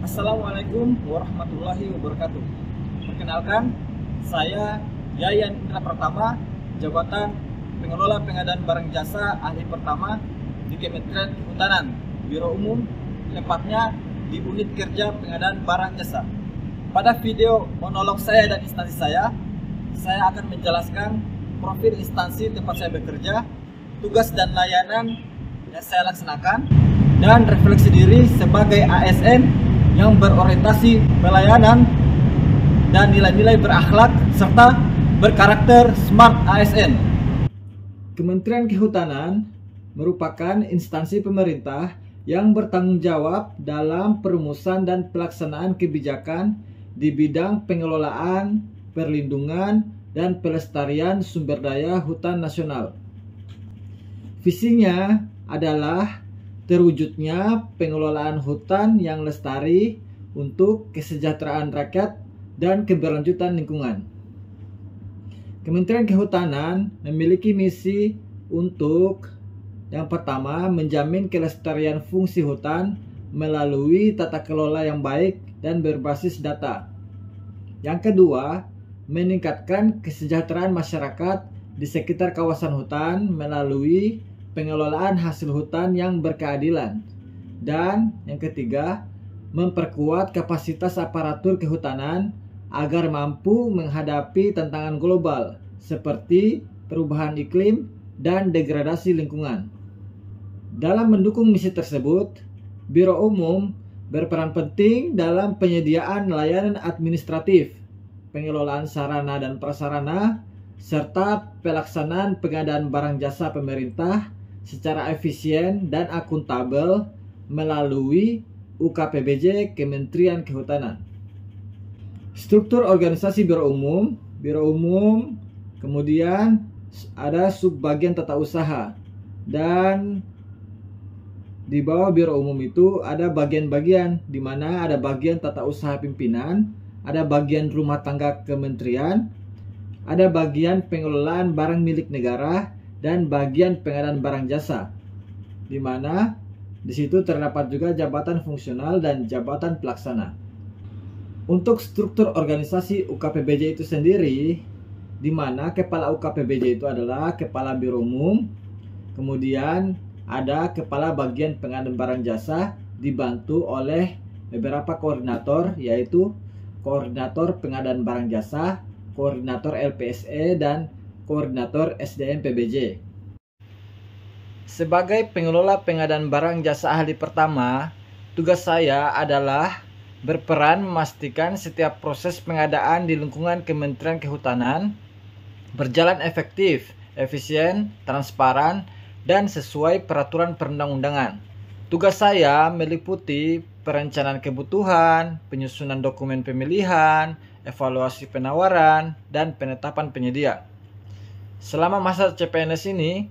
Assalamualaikum warahmatullahi wabarakatuh. Perkenalkan, saya Yayan Indra Pratama, jabatan Pengelola Pengadaan Barang Jasa Ahli Pertama di Kementerian Kehutanan, Biro Umum, tepatnya di Unit Kerja Pengadaan Barang Jasa. Pada video monolog saya dan instansi saya akan menjelaskan profil instansi tempat saya bekerja, tugas dan layanan yang saya laksanakan, dan refleksi diri sebagai ASN yang berorientasi pelayanan dan nilai-nilai berakhlak serta berkarakter Smart ASN. Kementerian Kehutanan merupakan instansi pemerintah yang bertanggung jawab dalam perumusan dan pelaksanaan kebijakan di bidang pengelolaan, perlindungan, dan pelestarian sumber daya hutan nasional. Visinya adalah terwujudnya pengelolaan hutan yang lestari untuk kesejahteraan rakyat dan keberlanjutan lingkungan. Kementerian Kehutanan memiliki misi untuk yang pertama, menjamin kelestarian fungsi hutan melalui tata kelola yang baik dan berbasis data. Yang kedua, meningkatkan kesejahteraan masyarakat di sekitar kawasan hutan melalui pengelolaan hasil hutan yang berkeadilan. Dan yang ketiga, memperkuat kapasitas aparatur kehutanan agar mampu menghadapi tantangan global seperti perubahan iklim dan degradasi lingkungan. Dalam mendukung misi tersebut, Biro Umum berperan penting dalam penyediaan layanan administratif, pengelolaan sarana dan prasarana, serta pelaksanaan pengadaan barang jasa pemerintah secara efisien dan akuntabel melalui UKPBJ Kementerian Kehutanan. Struktur organisasi Biro Umum, kemudian ada subbagian tata usaha, dan di bawah Biro Umum itu ada bagian-bagian, di mana ada bagian tata usaha pimpinan, ada bagian rumah tangga kementerian, ada bagian pengelolaan barang milik negara, dan bagian pengadaan barang jasa, di mana di situ terdapat juga jabatan fungsional dan jabatan pelaksana. Untuk struktur organisasi UKPBJ itu sendiri, di mana kepala UKPBJ itu adalah kepala Biro Umum, kemudian ada kepala bagian pengadaan barang jasa dibantu oleh beberapa koordinator, yaitu koordinator pengadaan barang jasa, koordinator LPSE, dan koordinator SDM PBJ. Sebagai pengelola pengadaan barang jasa ahli pertama, tugas saya adalah berperan memastikan setiap proses pengadaan di lingkungan Kementerian Kehutanan berjalan efektif, efisien, transparan, dan sesuai peraturan perundang-undangan. Tugas saya meliputi perencanaan kebutuhan, penyusunan dokumen pemilihan, evaluasi penawaran, dan penetapan penyedia. Selama masa CPNS ini,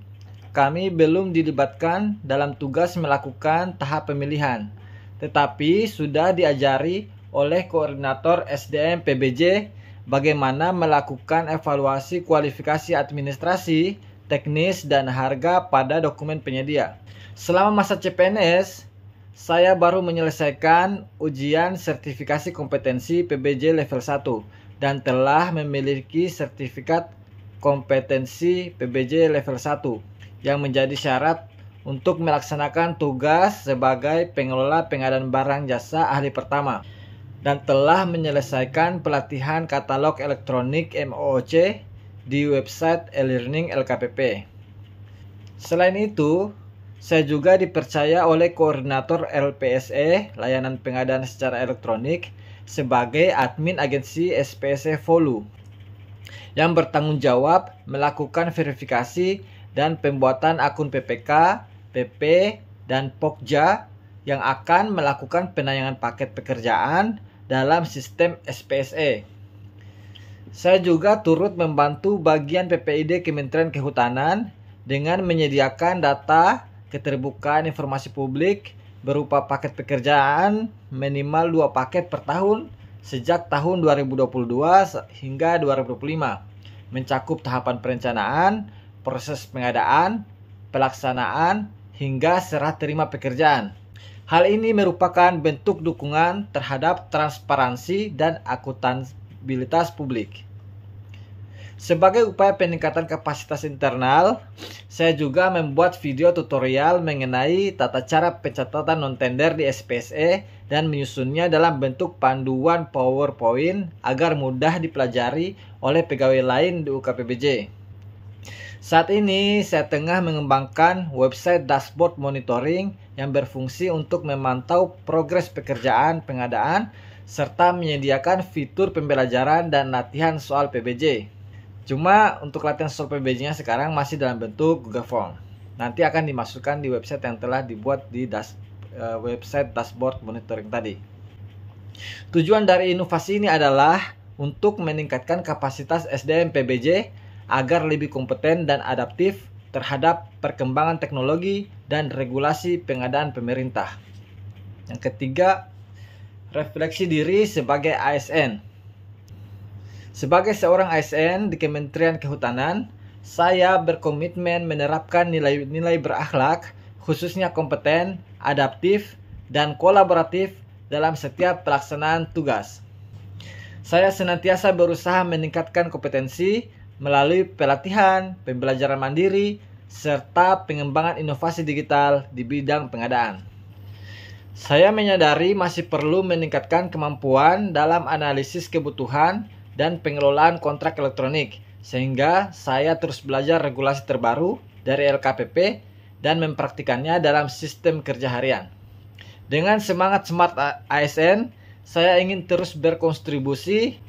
kami belum dilibatkan dalam tugas melakukan tahap pemilihan, tetapi sudah diajari oleh koordinator SDM PBJ bagaimana melakukan evaluasi kualifikasi administrasi, teknis, dan harga pada dokumen penyedia. Selama masa CPNS, saya baru menyelesaikan ujian sertifikasi kompetensi PBJ level 1 dan telah memiliki sertifikat kompetensi PBJ level 1 yang menjadi syarat untuk melaksanakan tugas sebagai pengelola pengadaan barang jasa ahli pertama, dan telah menyelesaikan pelatihan katalog elektronik MOOC di website e-learning LKPP. Selain itu, saya juga dipercaya oleh koordinator LPSE, layanan pengadaan secara elektronik, sebagai admin agensi SPSE Volu, yang bertanggung jawab melakukan verifikasi dan pembuatan akun PPK, PP, dan Pokja yang akan melakukan penayangan paket pekerjaan dalam sistem SPSE. Saya juga turut membantu bagian PPID Kementerian Kehutanan dengan menyediakan data keterbukaan informasi publik berupa paket pekerjaan minimal 2 paket per tahun sejak tahun 2022 hingga 2025, mencakup tahapan perencanaan, proses pengadaan, pelaksanaan, hingga serah terima pekerjaan. Hal ini merupakan bentuk dukungan terhadap transparansi dan akuntabilitas publik. Sebagai upaya peningkatan kapasitas internal, saya juga membuat video tutorial mengenai tata cara pencatatan non-tender di SPSE dan menyusunnya dalam bentuk panduan PowerPoint agar mudah dipelajari oleh pegawai lain di UKPBJ. Saat ini saya tengah mengembangkan website dashboard monitoring yang berfungsi untuk memantau progres pekerjaan pengadaan serta menyediakan fitur pembelajaran dan latihan soal PBJ. Cuma untuk latihan soal PBJ-nya sekarang masih dalam bentuk Google Form. Nanti akan dimasukkan di website yang telah dibuat di website dashboard monitoring tadi. Tujuan dari inovasi ini adalah untuk meningkatkan kapasitas SDM PBJ agar lebih kompeten dan adaptif terhadap perkembangan teknologi dan regulasi pengadaan pemerintah. Yang ketiga, refleksi diri sebagai ASN. Sebagai seorang ASN di Kementerian Kehutanan, saya berkomitmen menerapkan nilai-nilai berakhlak, khususnya kompeten, adaptif, dan kolaboratif dalam setiap pelaksanaan tugas. Saya senantiasa berusaha meningkatkan kompetensi melalui pelatihan, pembelajaran mandiri, serta pengembangan inovasi digital di bidang pengadaan. Saya menyadari masih perlu meningkatkan kemampuan dalam analisis kebutuhan dan pengelolaan kontrak elektronik, sehingga saya terus belajar regulasi terbaru dari LKPP dan mempraktikannya dalam sistem kerja harian. Dengan semangat Smart ASN, saya ingin terus berkontribusi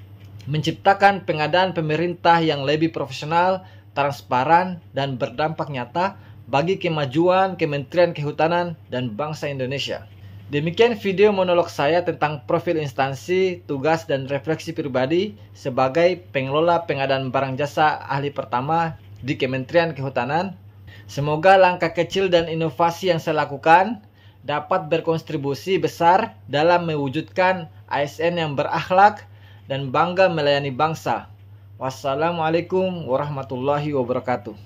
menciptakan pengadaan pemerintah yang lebih profesional, transparan, dan berdampak nyata bagi kemajuan Kementerian Kehutanan dan bangsa Indonesia. Demikian video monolog saya tentang profil instansi, tugas, dan refleksi pribadi sebagai pengelola pengadaan barang jasa ahli pertama di Kementerian Kehutanan. Semoga langkah kecil dan inovasi yang saya lakukan dapat berkontribusi besar dalam mewujudkan ASN yang berakhlak dan bangga melayani bangsa. Wassalamualaikum warahmatullahi wabarakatuh.